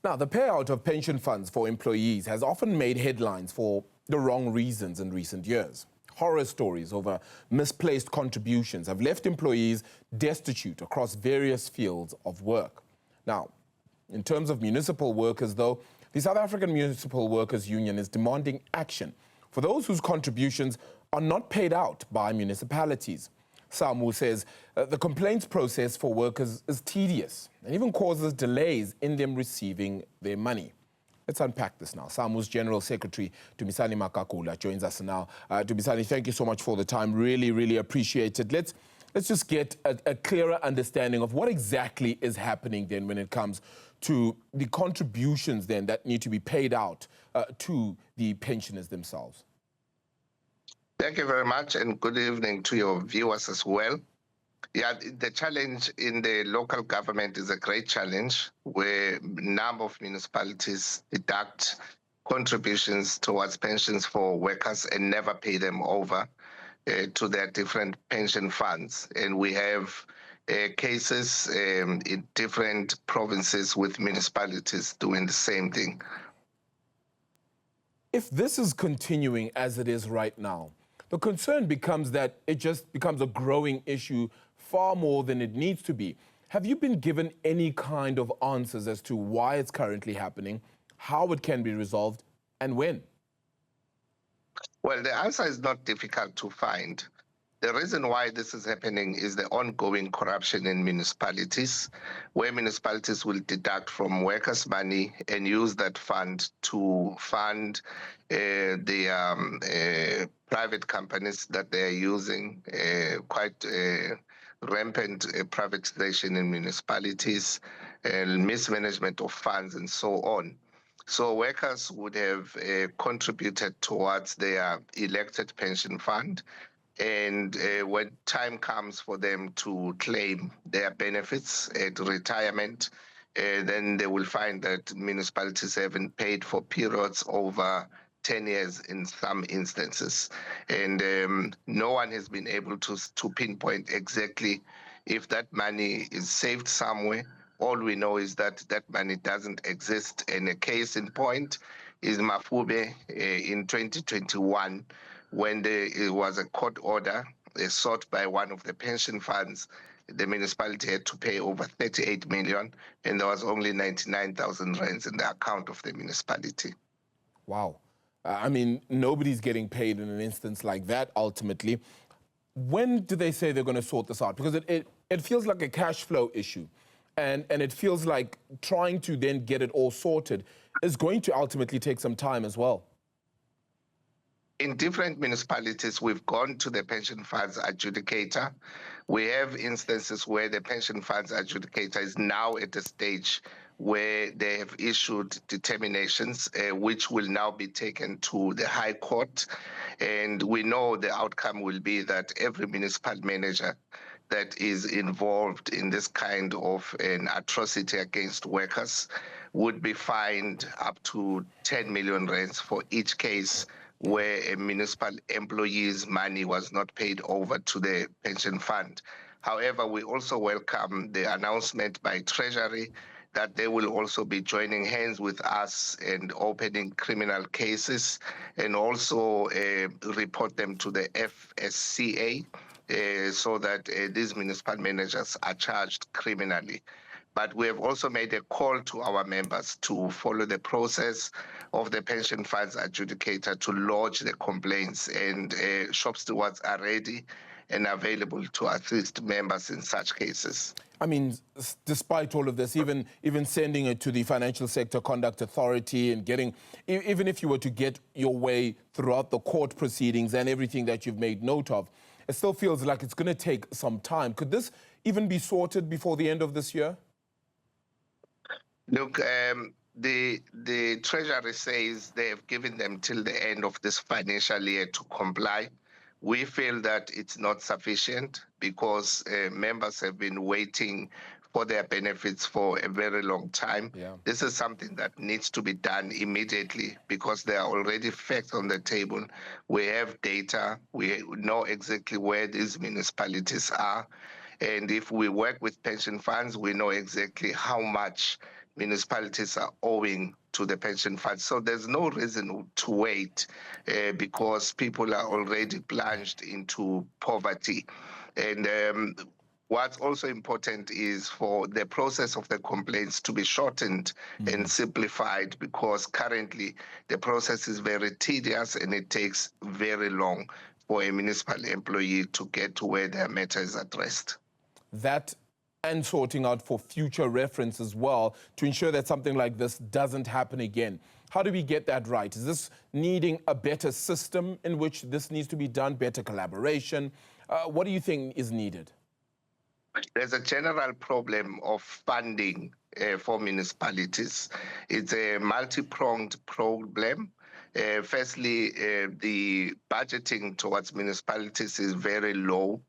Now, the payout of pension funds for employees has often made headlines for the wrong reasons in recent years. Horror stories over misplaced contributions have left employees destitute across various fields of work. Now, in terms of municipal workers, though, the South African Municipal Workers Union is demanding action for those whose contributions are not paid out by municipalities. Samwu says the complaints process for workers is tedious and even causes delays in them receiving their money. Let's unpack this now. Samwu's General Secretary, Dumisane Magagula, joins us now. Dumisane, thank you so much for the time. Really, really appreciate it. Let's just get a clearer understanding of what exactly is happening then when it comes to the contributions then that need to be paid out to the pensioners themselves. Thank you very much, and good evening to your viewers as well. Yeah, the challenge in the local government is a great challenge where a number of municipalities deduct contributions towards pensions for workers and never pay them over to their different pension funds. And we have cases in different provinces with municipalities doing the same thing. If this is continuing as it is right now, the concern becomes that it just becomes a growing issue far more than it needs to be. Have you been given any kind of answers as to why it's currently happening, how it can be resolved, and when? Well, the answer is not difficult to find. The reason why this is happening is the ongoing corruption in municipalities, where municipalities will deduct from workers' money and use that fund to fund the private companies that they are using, quite rampant privatization in municipalities, mismanagement of funds, and so on. So workers would have contributed towards their elected pension fund. And when time comes for them to claim their benefits at retirement, then they will find that municipalities haven't paid for periods over 10 years in some instances. And no one has been able to pinpoint exactly if that money is saved somewhere. All we know is that that money doesn't exist. And a case in point is Mafube in 2021, when there was a court order sought by one of the pension funds. The municipality had to pay over 38 million, and there was only 99,000 rands in the account of the municipality. Wow. I mean, nobody's getting paid in an instance like that, ultimately. When do they say they're going to sort this out? Because it feels like a cash flow issue, and it feels like trying to then get it all sorted is going to ultimately take some time as well. In different municipalities, we've gone to the Pension Funds Adjudicator. We have instances where the Pension Funds Adjudicator is now at a stage where they have issued determinations, which will now be taken to the High Court. And we know the outcome will be that every municipal manager that is involved in this kind of an atrocity against workers would be fined up to 10 million rands for each case where a municipal employee's money was not paid over to the pension fund. However, we also welcome the announcement by Treasury that they will also be joining hands with us and opening criminal cases and also report them to the FSCA so that these municipal managers are charged criminally. But we have also made a call to our members to follow the process of the Pension Funds Adjudicator to lodge the complaints, and shop stewards are ready and available to assist members in such cases. I mean, despite all of this, even sending it to the Financial Sector Conduct Authority and getting, even if you were to get your way throughout the court proceedings and everything that you've made note of, it still feels like it's going to take some time. Could this even be sorted before the end of this year? Look, the Treasury says they have given them till the end of this financial year to comply. We feel that it's not sufficient because members have been waiting for their benefits for a very long time. Yeah. This is something that needs to be done immediately because there are already facts on the table. We have data. We know exactly where these municipalities are. And if we work with pension funds, we know exactly how much municipalities are owing to the pension funds. So there's no reason to wait because people are already plunged into poverty. And what's also important is for the process of the complaints to be shortened and simplified, because currently the process is very tedious and it takes very long for a municipal employee to get to where their matter is addressed. That and sorting out for future reference as well to ensure that something like this doesn't happen again. How do we get that right? Is this needing a better system in which this needs to be done, better collaboration? What do you think is needed? There's a general problem of funding for municipalities. It's a multi-pronged problem. Firstly, the budgeting towards municipalities is very low.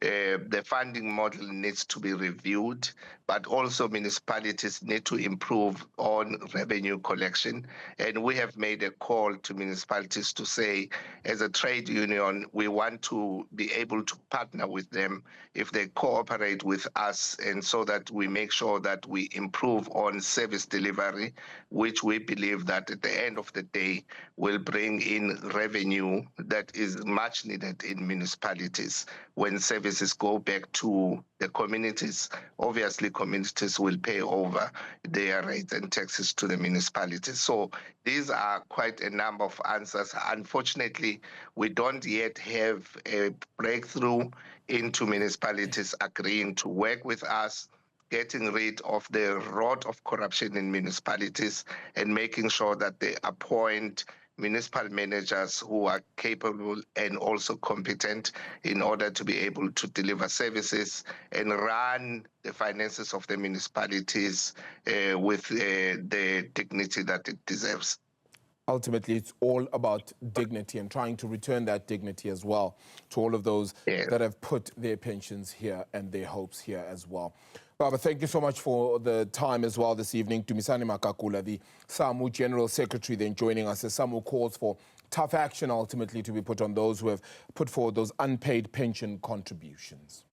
The funding model needs to be reviewed, but also municipalities need to improve on revenue collection. And we have made a call to municipalities to say, as a trade union, we want to be able to partner with them if they cooperate with us, and so that we make sure that we improve on service delivery, which we believe that at the end of the day will bring in revenue that is much needed in municipalities. When services go back to the communities, obviously communities will pay over their rates and taxes to the municipalities. So these are quite a number of answers. Unfortunately, we don't yet have a breakthrough into municipalities agreeing to work with us, getting rid of the rot of corruption in municipalities, and making sure that they appoint municipal managers who are capable and also competent in order to be able to deliver services and run the finances of the municipalities with the dignity that it deserves. Ultimately, it's all about dignity and trying to return that dignity as well to all of those that have put their pensions here and their hopes here as well. Baba, thank you so much for the time as well this evening. Dumisane Magagula, the Samwu General Secretary, then joining us as Samwu calls for tough action ultimately to be put on those who have put forward those unpaid pension contributions.